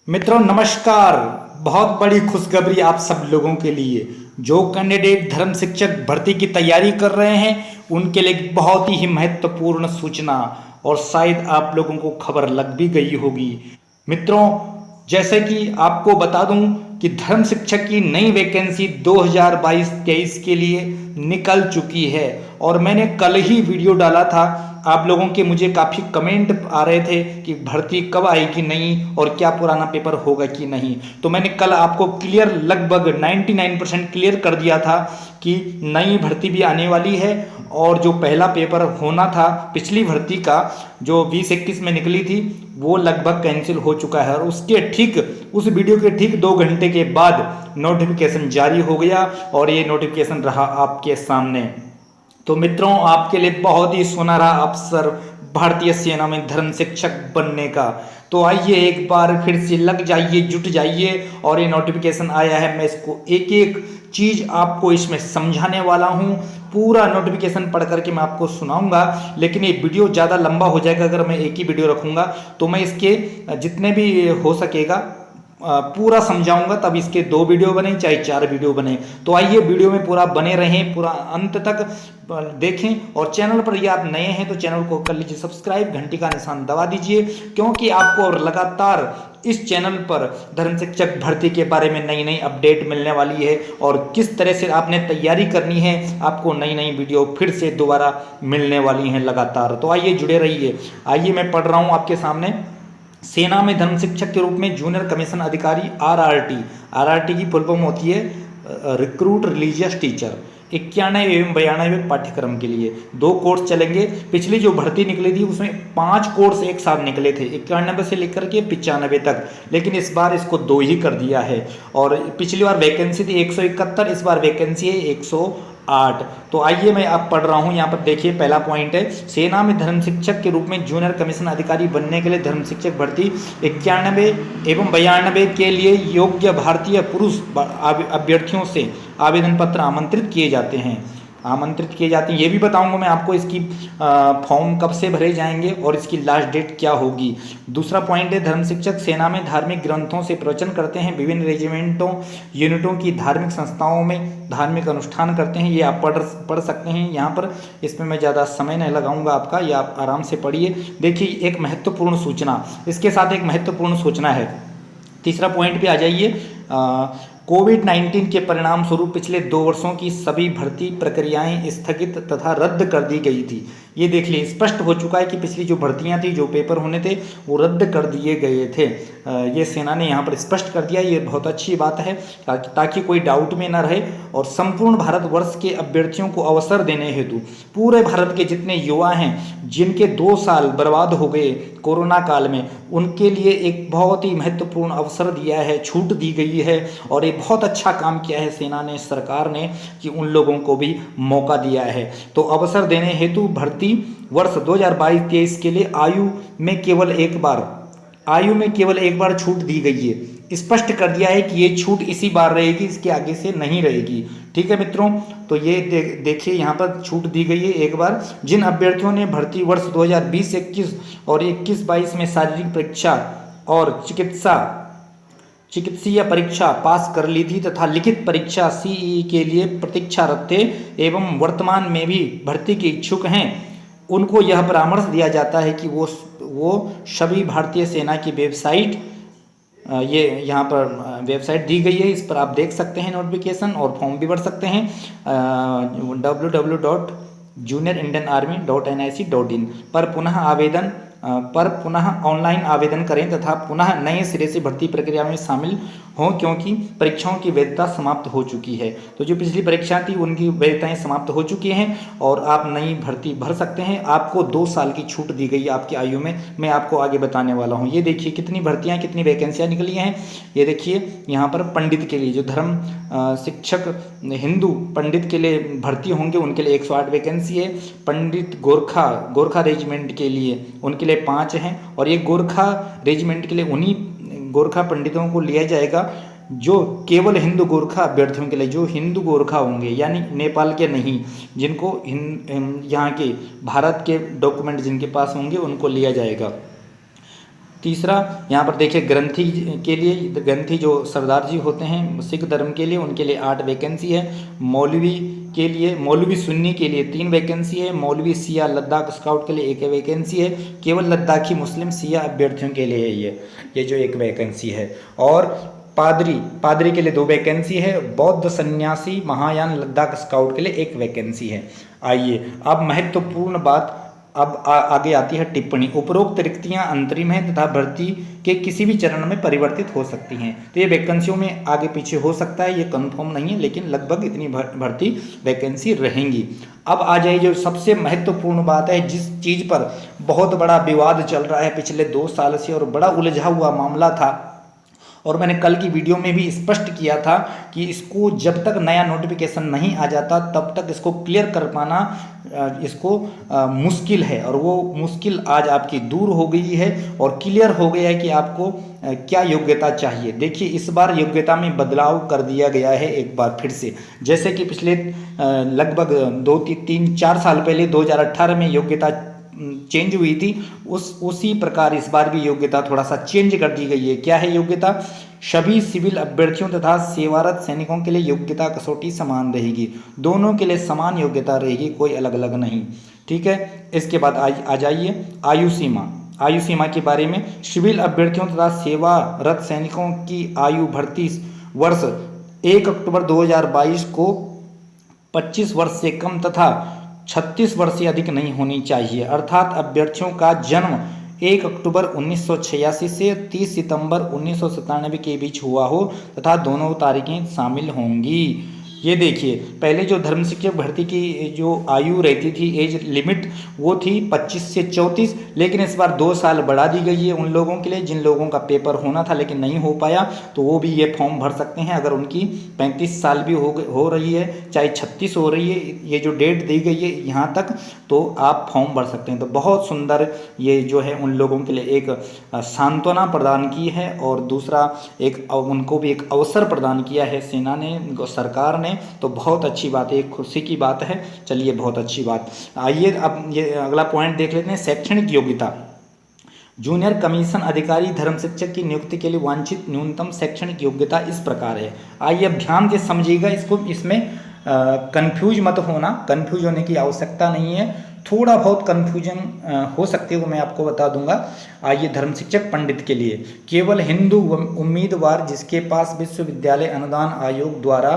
मित्रों नमस्कार। बहुत बड़ी खुशखबरी आप सब लोगों के लिए। जो कैंडिडेट धर्म शिक्षक भर्ती की तैयारी कर रहे हैं उनके लिए एक बहुत ही महत्वपूर्ण सूचना, और शायद आप लोगों को खबर लग भी गई होगी। मित्रों, जैसे कि आपको बता दूं कि धर्म शिक्षक की नई वैकेंसी 2022-23 के लिए निकल चुकी है, और मैंने कल ही वीडियो डाला था। आप लोगों के मुझे काफ़ी कमेंट आ रहे थे कि भर्ती कब आएगी नई, और क्या पुराना पेपर होगा कि नहीं। तो मैंने कल आपको क्लियर, लगभग 99% क्लियर कर दिया था कि नई भर्ती भी आने वाली है, और जो पहला पेपर होना था पिछली भर्ती का जो 2021 में निकली थी वो लगभग कैंसिल हो चुका है, और उसके ठीक उस वीडियो के ठीक 2 घंटे के बाद नोटिफिकेशन जारी हो गया, और ये नोटिफिकेशन रहा आपके सामने। तो मित्रों, आपके लिए बहुत ही सुनहरा अवसर भारतीय सेना में धर्म शिक्षक बनने का। तो आइए एक बार फिर से लग जाइए, जुट जाइए। और ये नोटिफिकेशन आया है, मैं इसको एक एक चीज आपको इसमें समझाने वाला हूँ। पूरा नोटिफिकेशन पढ़ करके मैं आपको सुनाऊंगा, लेकिन ये वीडियो ज़्यादा लंबा हो जाएगा अगर मैं एक ही वीडियो रखूंगा। तो मैं इसके जितने भी हो सकेगा पूरा समझाऊंगा, तब इसके 2 वीडियो बने चाहे 4 वीडियो बने। तो आइए वीडियो में पूरा बने रहें, पूरा अंत तक देखें। और चैनल पर यदि आप नए हैं तो चैनल को कर लीजिए सब्सक्राइब, घंटी का निशान दबा दीजिए, क्योंकि आपको और लगातार इस चैनल पर धर्म शिक्षक भर्ती के बारे में नई नई अपडेट मिलने वाली है, और किस तरह से आपने तैयारी करनी है, आपको नई नई वीडियो फिर से दोबारा मिलने वाली हैं लगातार। तो आइए जुड़े रहिए। आइए मैं पढ़ रहा हूँ आपके सामने। सेना में धर्म शिक्षक के रूप में जूनियर कमीशन अधिकारी आरआरटी की फुल फॉर्म होती है रिक्रूट रिलीजियस टीचर। 91 एवं 92 पाठ्यक्रम के लिए 2 कोर्स चलेंगे। पिछली जो भर्ती निकली थी उसमें 5 कोर्स एक साथ निकले थे, 91 से लेकर के 95 तक, लेकिन इस बार इसको 2 ही कर दिया है। और पिछली बार वैकेंसी थी 171, इस बार वैकेंसी है 108। तो आइए मैं अब पढ़ रहा हूँ। यहाँ पर देखिए, पहला पॉइंट है, सेना में धर्म शिक्षक के रूप में जूनियर कमीशन अधिकारी बनने के लिए धर्म शिक्षक भर्ती 91 एवं 92 के लिए योग्य भारतीय पुरुष अभ्यर्थियों से आवेदन पत्र आमंत्रित किए जाते हैं। ये भी बताऊंगा मैं आपको इसकी फॉर्म कब से भरे जाएंगे और इसकी लास्ट डेट क्या होगी। दूसरा पॉइंट है, धर्म शिक्षक सेना में धार्मिक ग्रंथों से प्रवचन करते हैं, विभिन्न रेजिमेंटों यूनिटों की धार्मिक संस्थाओं में धार्मिक अनुष्ठान करते हैं। ये आप पढ़ सकते हैं यहाँ पर, इसमें मैं ज़्यादा समय नहीं लगाऊंगा आपका, ये आप आराम से पढ़िए। देखिए, एक महत्वपूर्ण सूचना, इसके साथ एक महत्वपूर्ण सूचना है। तीसरा पॉइंट पे आ जाइए। कोविड-19 के परिणाम स्वरूप पिछले 2 वर्षों की सभी भर्ती प्रक्रियाएं स्थगित तथा रद्द कर दी गई थी। ये देख लीजिए, स्पष्ट हो चुका है कि पिछली जो भर्तियां थी, जो पेपर होने थे, वो रद्द कर दिए गए थे। ये सेना ने यहाँ पर स्पष्ट कर दिया। ये बहुत अच्छी बात है, ताकि कोई डाउट में न रहे। और संपूर्ण भारतवर्ष के अभ्यर्थियों को अवसर देने हेतु पूरे भारत के जितने युवा हैं जिनके 2 साल बर्बाद हो गए कोरोना काल में, उनके लिए एक बहुत ही महत्वपूर्ण अवसर दिया है, छूट दी गई है। और ये बहुत अच्छा काम किया है सेना ने, सरकार ने, कि उन लोगों को भी मौका दिया है। तो अवसर देने हेतु भर्ती वर्ष 2022-23 के लिए आयु में केवल एक बार छूट दी गई है। स्पष्ट कर दिया है कि ये छूट इसी बार रहेगी, इसके आगे से नहीं रहेगी। ठीक है मित्रों, तो ये देखिए, यहाँ पर छूट दी गई है एक बार। जिन अभ्यर्थियों ने भर्ती वर्ष 2020-21 और 21-22 में शारीरिक परीक्षा और चिकित्सीय परीक्षा पास कर ली थी तथा लिखित परीक्षा सीई के लिए प्रतीक्षारत थे एवं वर्तमान में भी भर्ती के इच्छुक हैं, उनको यह परामर्श दिया जाता है कि वो सभी भारतीय सेना की वेबसाइट, ये यहाँ पर वेबसाइट दी गई है, इस पर आप देख सकते हैं नोटिफिकेशन और फॉर्म भी भर सकते हैं। www.junior-indian-army.nic.in पर पुनः ऑनलाइन आवेदन करें तथा पुनः नए सिरे से भर्ती प्रक्रिया में शामिल हों, क्योंकि परीक्षाओं की वैधता समाप्त हो चुकी है। तो जो पिछली परीक्षा थी उनकी वैधताएं समाप्त हो चुकी हैं, और आप नई भर्ती भर सकते हैं। आपको 2 साल की छूट दी गई है आपकी आयु में, मैं आपको आगे बताने वाला हूँ। ये देखिए कितनी भर्तियाँ, कितनी वैकेंसियाँ निकली हैं। ये देखिए यहाँ पर पंडित के लिए, जो धर्म शिक्षक हिंदू पंडित के लिए भर्ती होंगे, उनके लिए 108 वैकेंसी है। पंडित गोरखा रेजिमेंट के लिए उनके लिए 5 हैं, और ये गोरखा रेजिमेंट के लिए उन्हीं गोरखा पंडितों को लिया जाएगा जो केवल हिंदू गोरखा अभ्यर्थियों के लिए, जो हिंदू गोरखा होंगे, यानी नेपाल के नहीं, जिनको यहाँ के भारत के डॉक्यूमेंट जिनके पास होंगे, उनको लिया जाएगा। तीसरा यहाँ पर देखिए ग्रंथी के लिए, ग्रंथी जो सरदार जी होते हैं सिख धर्म के लिए, उनके लिए 8 वैकेंसी है। मौलवी के लिए, मौलवी सुन्नी के लिए 3 वैकेंसी है। मौलवी सिया लद्दाख स्काउट के लिए 1 वैकेंसी है। केवल लद्दाखी मुस्लिम सिया अभ्यर्थियों के लिए है ये जो 1 वैकेंसी है। और पादरी के लिए 2 वैकेंसी है। बौद्ध सन्यासी महायान लद्दाख स्काउट के लिए 1 वैकेंसी है। आइए अब महत्वपूर्ण बात, अब आगे आती है टिप्पणी। उपरोक्त रिक्तियां अंतरिम हैं तथा भर्ती के किसी भी चरण में परिवर्तित हो सकती हैं। तो ये वैकेंसियों में आगे पीछे हो सकता है, ये कंफर्म नहीं है, लेकिन लगभग इतनी भर्ती वैकेंसी रहेंगी। अब आ जाइए जो सबसे महत्वपूर्ण बात है, जिस चीज़ पर बहुत बड़ा विवाद चल रहा है पिछले 2 साल से और बड़ा उलझा हुआ मामला था, और मैंने कल की वीडियो में भी स्पष्ट किया था कि इसको जब तक नया नोटिफिकेशन नहीं आ जाता तब तक इसको क्लियर कर पाना मुश्किल है, और वो मुश्किल आज आपकी दूर हो गई है और क्लियर हो गया है कि आपको क्या योग्यता चाहिए। देखिए इस बार योग्यता में बदलाव कर दिया गया है एक बार फिर से। जैसे कि पिछले लगभग 2-3-4 साल पहले 2018 में योग्यता चेंज हुई थी, उसी प्रकार इस बार भी योग्यता थोड़ा सा चेंज कर दी गई है। क्या है योग्यता? सभी सिविल अभ्यर्थियों तथा सेवारत सैनिकों के लिए योग्यता कसौटी समान रहेगी, दोनों के लिए समान योग्यता रहेगी, कोई अलग अलग नहीं। ठीक है, इसके बाद आ जाइए आयु सीमा। आयु सीमा के बारे में, सिविल अभ्यर्थियों तथा सेवारत सैनिकों की आयु भर्ती वर्ष 1 अक्टूबर 2022 को 25 वर्ष से कम तथा 36 वर्ष से अधिक नहीं होनी चाहिए। अर्थात अभ्यर्थियों का जन्म 1 अक्टूबर 1986 से 30 सितंबर 1997 के बीच हुआ हो तथा दोनों तारीखें शामिल होंगी। ये देखिए, पहले जो धर्म शिक्षक भर्ती की जो आयु रहती थी, एज लिमिट, वो थी 25 से 34, लेकिन इस बार 2 साल बढ़ा दी गई है उन लोगों के लिए जिन लोगों का पेपर होना था लेकिन नहीं हो पाया, तो वो भी ये फॉर्म भर सकते हैं। अगर उनकी 35 साल भी हो रही है, चाहे 36 हो रही है, ये जो डेट दी गई है यहाँ तक, तो आप फॉर्म भर सकते हैं। तो बहुत सुंदर ये जो है उन लोगों के लिए एक सांत्वना प्रदान की है, और दूसरा एक उनको भी एक अवसर प्रदान किया है सेना ने, सरकार ने। तो बहुत अच्छी बात है, एक खुशी की बात है। चलिए, बहुत अच्छी बात। आइए अब ये अगला पॉइंट देख लेते हैं, शैक्षणिक योग्यता। जूनियर कमीशन अधिकारी धर्म शिक्षक की नियुक्ति के लिए वांछित न्यूनतम शैक्षणिक योग्यता इस प्रकार है। आइए अब ध्यान से समझिएगा इसको, इसमें कंफ्यूज मत होना, कंफ्यूज होने की आवश्यकता नहीं है। थोड़ा बहुत कन्फ्यूजन हो सकती है, वो मैं आपको बता दूंगा। आइए, धर्म शिक्षक पंडित के लिए केवल हिंदू उम्मीदवार जिसके पास विश्वविद्यालय अनुदान आयोग द्वारा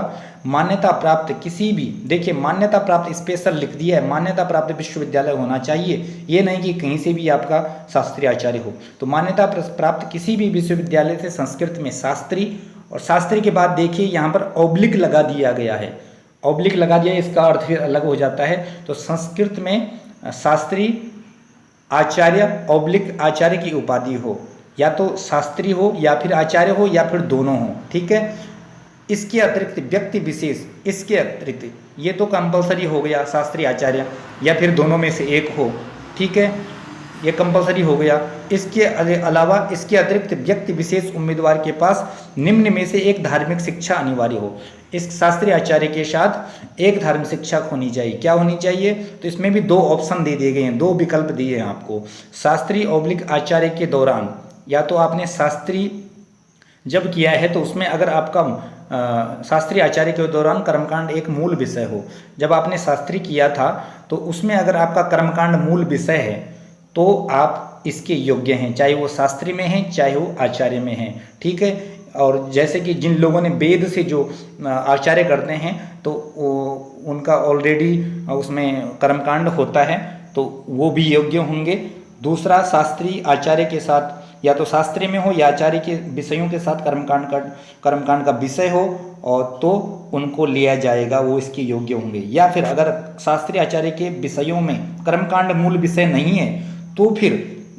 मान्यता प्राप्त किसी भी, देखिए मान्यता प्राप्त स्पेशल लिख दिया है, मान्यता प्राप्त विश्वविद्यालय होना चाहिए, ये नहीं कि कहीं से भी आपका शास्त्री आचार्य हो। तो मान्यता प्राप्त किसी भी विश्वविद्यालय से संस्कृत में शास्त्री, और शास्त्री के बाद देखिए यहाँ पर ऑब्लिक लगा दिया गया है, ऑब्लिक लगा दिया, इसका अर्थ फिर अलग हो जाता है। तो संस्कृत में शास्त्री आचार्य ऑब्लिक आचार्य की उपाधि हो, या तो शास्त्री हो या फिर आचार्य हो या फिर दोनों हो। ठीक है, इसके अतिरिक्त व्यक्ति विशेष, इसके अतिरिक्त ये तो कंपलसरी हो गया, शास्त्री आचार्य या फिर दोनों में से एक हो। ठीक है, ये कंपलसरी हो गया। इसके अलावा इसके अतिरिक्त व्यक्ति विशेष उम्मीदवार के पास निम्न में से एक धार्मिक शिक्षा अनिवार्य हो। इस शास्त्री आचार्य के साथ एक धर्म शिक्षक होनी चाहिए। क्या होनी चाहिए? तो इसमें भी 2 ऑप्शन दे दिए गए हैं, 2 विकल्प दिए हैं आपको। शास्त्री ऑब्लिक आचार्य के दौरान, या तो आपने शास्त्री जब किया है तो उसमें अगर आपका शास्त्री आचार्य के दौरान कर्मकांड एक मूल विषय हो, जब आपने शास्त्री किया था तो उसमें अगर आपका कर्मकांड मूल विषय है तो आप इसके योग्य हैं, चाहे वो शास्त्री में हैं चाहे वो आचार्य में हैं। ठीक है, और जैसे कि जिन लोगों ने वेद से जो आचार्य करते हैं तो उनका ऑलरेडी उसमें कर्मकांड होता है, तो वो भी योग्य होंगे। दूसरा, शास्त्री आचार्य के साथ, या तो शास्त्री में हो या आचार्य के विषयों के साथ कर्मकांड का विषय हो, और तो उनको लिया जाएगा, वो इसके योग्य होंगे। या फिर अगर शास्त्री आचार्य के विषयों में कर्मकांड मूल विषय नहीं है तो फिर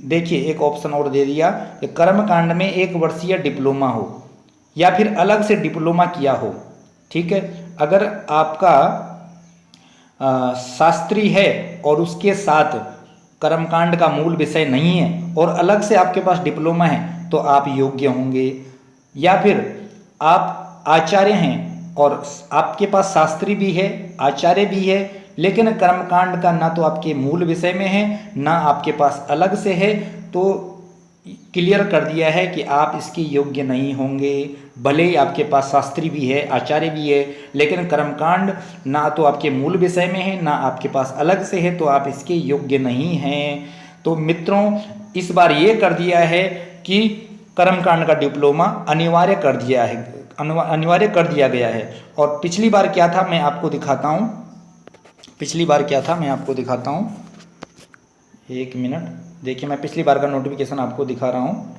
देखिए एक ऑप्शन और दे दिया कि कर्मकांड में 1 वर्षीय डिप्लोमा हो या फिर अलग से डिप्लोमा किया हो। ठीक है, अगर आपका शास्त्री है और उसके साथ कर्मकांड का मूल विषय नहीं है और अलग से आपके पास डिप्लोमा है तो आप योग्य होंगे। या फिर आप आचार्य हैं और आपके पास शास्त्री भी है आचार्य भी है, लेकिन कर्मकांड का ना तो आपके मूल विषय में है ना आपके पास अलग से है, तो क्लियर कर दिया है कि आप इसके योग्य नहीं होंगे। भले ही आपके पास शास्त्री भी है, आचार्य भी है, लेकिन कर्मकांड ना तो आपके मूल विषय में है, ना आपके पास अलग से है, तो आप इसके योग्य नहीं हैं। तो मित्रों, इस बार ये कर दिया है कि कर्मकांड का डिप्लोमा अनिवार्य कर दिया है, अनिवार्य कर दिया गया है। और पिछली बार क्या था मैं आपको दिखाता हूँ, पिछली बार क्या था मैं आपको दिखाता हूँ, एक मिनट। देखिए मैं पिछली बार का नोटिफिकेशन आपको दिखा रहा हूँ।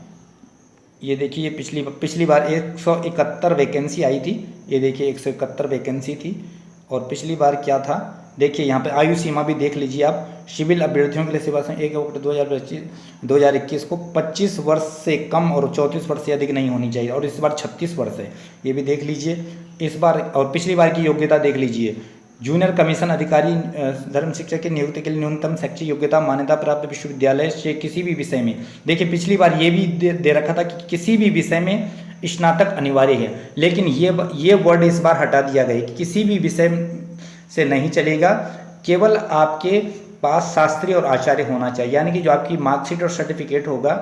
ये देखिए पिछली बार 171 वैकेंसी आई थी। ये देखिए 171 वैकेंसी थी। और पिछली बार क्या था, देखिए यहाँ पे आयु सीमा भी देख लीजिए आप। सिविल अभ्यर्थियों के लिए सेवा से 1 अक्टूबर 2021 को 25 वर्ष से कम और 34 वर्ष से अधिक नहीं होनी चाहिए, और इस बार 36 वर्ष है, ये भी देख लीजिए इस बार। और पिछली बार की योग्यता देख लीजिए, जूनियर कमीशन अधिकारी धर्म शिक्षक की नियुक्ति के लिए न्यूनतम शैक्षिक योग्यता मान्यता प्राप्त विश्वविद्यालय से किसी भी विषय में। देखिए पिछली बार ये भी दे रखा था कि किसी भी विषय में स्नातक अनिवार्य है, लेकिन ये वर्ड इस बार हटा दिया गया कि किसी भी विषय से नहीं चलेगा, केवल आपके पास शास्त्री और आचार्य होना चाहिए। यानी कि जो आपकी मार्कशीट और सर्टिफिकेट होगा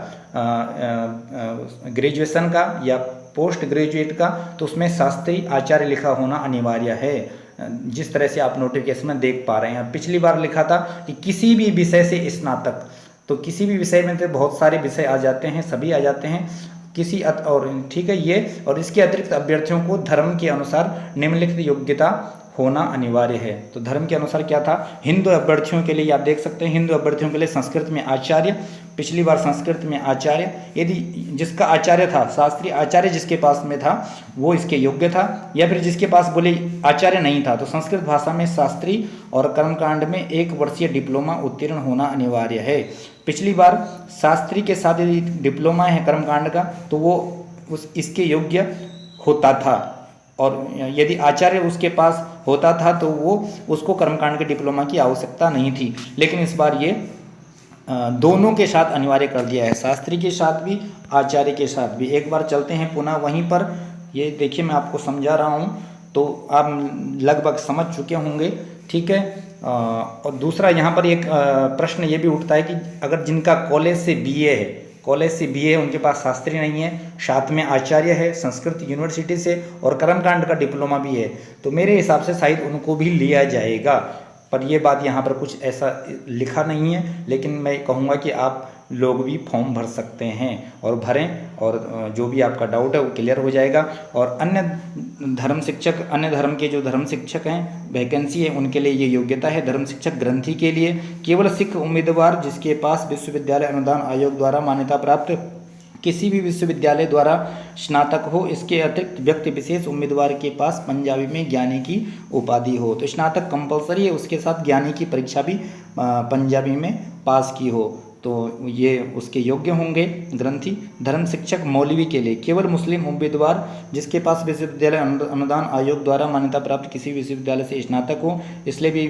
ग्रेजुएशन का या पोस्ट ग्रेजुएट का, तो उसमें शास्त्री आचार्य लिखा होना अनिवार्य है, जिस तरह से आप नोटिफिकेशन में देख पा रहे हैं। पिछली बार लिखा था कि किसी भी विषय से स्नातक, तो किसी भी विषय में तो बहुत सारे विषय आ जाते हैं, सभी आ जाते हैं किसी और ठीक है ये। और इसके अतिरिक्त अभ्यर्थियों को धर्म के अनुसार निम्नलिखित योग्यता होना अनिवार्य है। तो धर्म के अनुसार क्या था, हिंदू अभ्यर्थियों के लिए आप देख सकते हैं, हिंदू अभ्यर्थियों के लिए संस्कृत में आचार्य, पिछली बार संस्कृत में आचार्य, यदि जिसका आचार्य था, शास्त्रीय आचार्य जिसके पास में था वो इसके योग्य था, या फिर जिसके पास बोले आचार्य नहीं था तो संस्कृत भाषा में शास्त्री और कर्मकांड में 1 वर्षीय डिप्लोमा उत्तीर्ण होना अनिवार्य है। पिछली बार शास्त्री के साथ यदि डिप्लोमा है कर्मकांड का तो वो इसके योग्य होता था, और यदि आचार्य उसके पास होता था तो वो उसको कर्मकांड के डिप्लोमा की आवश्यकता नहीं थी। लेकिन इस बार ये दोनों के साथ अनिवार्य कर दिया है, शास्त्री के साथ भी आचार्य के साथ भी। एक बार चलते हैं पुनः वहीं पर, ये देखिए मैं आपको समझा रहा हूँ तो आप लगभग समझ चुके होंगे, ठीक है। और दूसरा यहाँ पर एक प्रश्न ये भी उठता है कि अगर जिनका कॉलेज से बीए है, उनके पास शास्त्री नहीं है, साथ में आचार्य है संस्कृत यूनिवर्सिटी से और कर्मकांड का डिप्लोमा भी है, तो मेरे हिसाब से शायद उनको भी लिया जाएगा। पर ये बात यहाँ पर कुछ ऐसा लिखा नहीं है, लेकिन मैं कहूँगा कि आप लोग भी फॉर्म भर सकते हैं और भरें, और जो भी आपका डाउट है वो क्लियर हो जाएगा। और अन्य धर्म शिक्षक, अन्य धर्म के जो धर्म शिक्षक हैं वैकेंसी है उनके लिए ये योग्यता है। धर्म शिक्षक ग्रंथी के लिए केवल सिख उम्मीदवार जिसके पास विश्वविद्यालय अनुदान आयोग द्वारा मान्यता प्राप्त किसी भी विश्वविद्यालय द्वारा स्नातक हो। इसके अतिरिक्त व्यक्ति विशेष उम्मीदवार के पास पंजाबी में ज्ञानी की उपाधि हो, तो स्नातक कंपलसरी है, उसके साथ ज्ञानी की परीक्षा भी पंजाबी में पास की हो, तो ये उसके योग्य होंगे ग्रंथी। धर्म शिक्षक मौलवी के लिए केवल मुस्लिम उम्मीदवार जिसके पास विश्वविद्यालय अनुदान आयोग द्वारा मान्यता प्राप्त किसी विश्वविद्यालय से स्नातक हो, इसलिए भी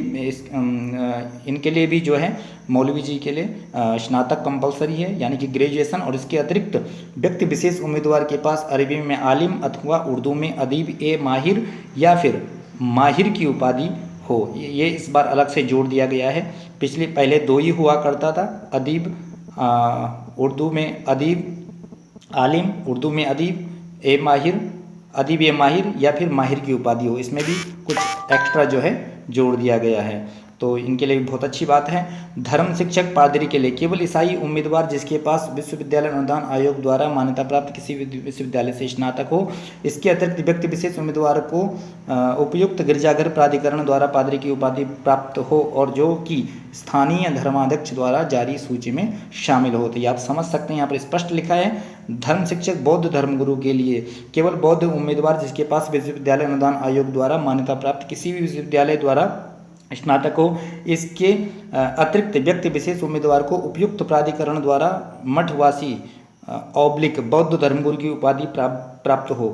इनके लिए भी जो है मौलवी जी के लिए स्नातक कंपलसरी है, यानी कि ग्रेजुएशन। और इसके अतिरिक्त व्यक्ति विशेष उम्मीदवार के पास अरबी में आलिम अथवा उर्दू में अदीब ए माहिर या फिर माहिर की उपाधि हो, ये इस बार अलग से जोड़ दिया गया है। पहले 2 ही हुआ करता था, अदीब उर्दू में अदीब, आलिम उर्दू में अदीब ए माहिर, अदीब ए माहिर या फिर माहिर की उपाधि हो, इसमें भी कुछ एक्स्ट्रा जो है जोड़ दिया गया है, तो इनके लिए भी बहुत अच्छी बात है। धर्म शिक्षक पादरी के लिए केवल ईसाई उम्मीदवार जिसके पास विश्वविद्यालय अनुदान आयोग द्वारा मान्यता प्राप्त किसी विश्वविद्यालय से स्नातक हो। इसके अतिरिक्त व्यक्ति विशेष उम्मीदवार को उपयुक्त गिरजाघर प्राधिकरण द्वारा पादरी की उपाधि प्राप्त हो और जो कि स्थानीय धर्माध्यक्ष द्वारा जारी सूची में शामिल हो। तो ये आप समझ सकते हैं, यहाँ पर स्पष्ट लिखा है धर्म शिक्षक बौद्ध धर्मगुरु के लिए केवल बौद्ध उम्मीदवार जिसके पास विश्वविद्यालय अनुदान आयोग द्वारा मान्यता प्राप्त किसी भी विश्वविद्यालय द्वारा स्नातक हो। इसके अतिरिक्त व्यक्ति विशेष उम्मीदवार को उपयुक्त प्राधिकरण द्वारा मठवासी ऑब्लिक बौद्ध धर्मगुरु की उपाधि प्राप्त हो।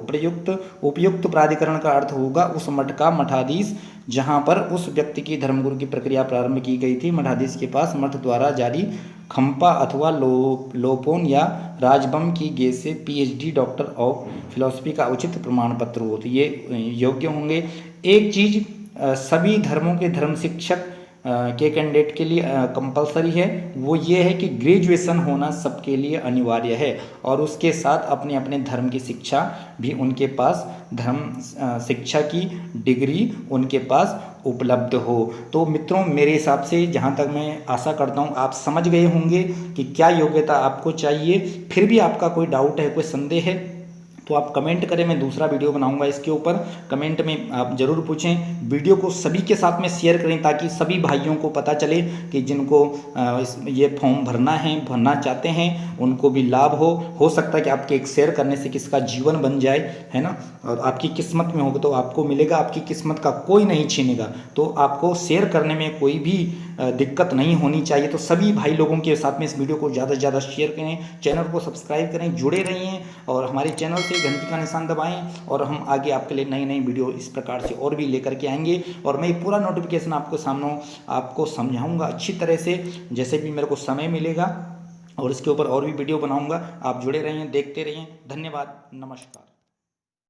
उपयुक्त प्राधिकरण का अर्थ होगा उस मठ का मठाधीश जहां पर उस व्यक्ति की धर्मगुरु की प्रक्रिया प्रारंभ की गई थी। मठाधीश के पास मठ द्वारा जारी खंपा अथवा लोपोन या राजबम की गेज से PhD डॉक्टर ऑफ फिलॉसफी का उचित प्रमाण पत्र हो, तो ये योग्य होंगे। एक चीज सभी धर्मों के धर्म शिक्षक के कैंडिडेट के लिए कंपलसरी है वो ये है कि ग्रेजुएशन होना सबके लिए अनिवार्य है और उसके साथ अपने अपने धर्म की शिक्षा भी उनके पास धर्म शिक्षा की डिग्री उनके पास उपलब्ध हो। तो मित्रों मेरे हिसाब से जहाँ तक मैं आशा करता हूँ आप समझ गए होंगे कि क्या योग्यता आपको चाहिए। फिर भी आपका कोई डाउट है, कोई संदेह है तो आप कमेंट करें, मैं दूसरा वीडियो बनाऊंगा इसके ऊपर। कमेंट में आप ज़रूर पूछें, वीडियो को सभी के साथ में शेयर करें ताकि सभी भाइयों को पता चले कि जिनको ये फॉर्म भरना चाहते हैं उनको भी लाभ हो सकता है कि आपके एक शेयर करने से किसका जीवन बन जाए, है ना। और आपकी किस्मत में होगा तो आपको मिलेगा, आपकी किस्मत का कोई नहीं छीनेगा। तो आपको शेयर करने में कोई भी दिक्कत नहीं होनी चाहिए। तो सभी भाई लोगों के साथ में इस वीडियो को ज़्यादा से ज़्यादा शेयर करें, चैनल को सब्सक्राइब करें, जुड़े रहिए और हमारे चैनल से घंटी का निशान दबाएं और हम आगे आपके लिए नई नई वीडियो इस प्रकार से और भी लेकर के आएंगे। और मैं पूरा नोटिफिकेशन आपको समझाऊंगा अच्छी तरह से जैसे भी मेरे को समय मिलेगा और इसके ऊपर और भी वीडियो बनाऊंगा। आप जुड़े रहिए, देखते रहिए। धन्यवाद, नमस्कार।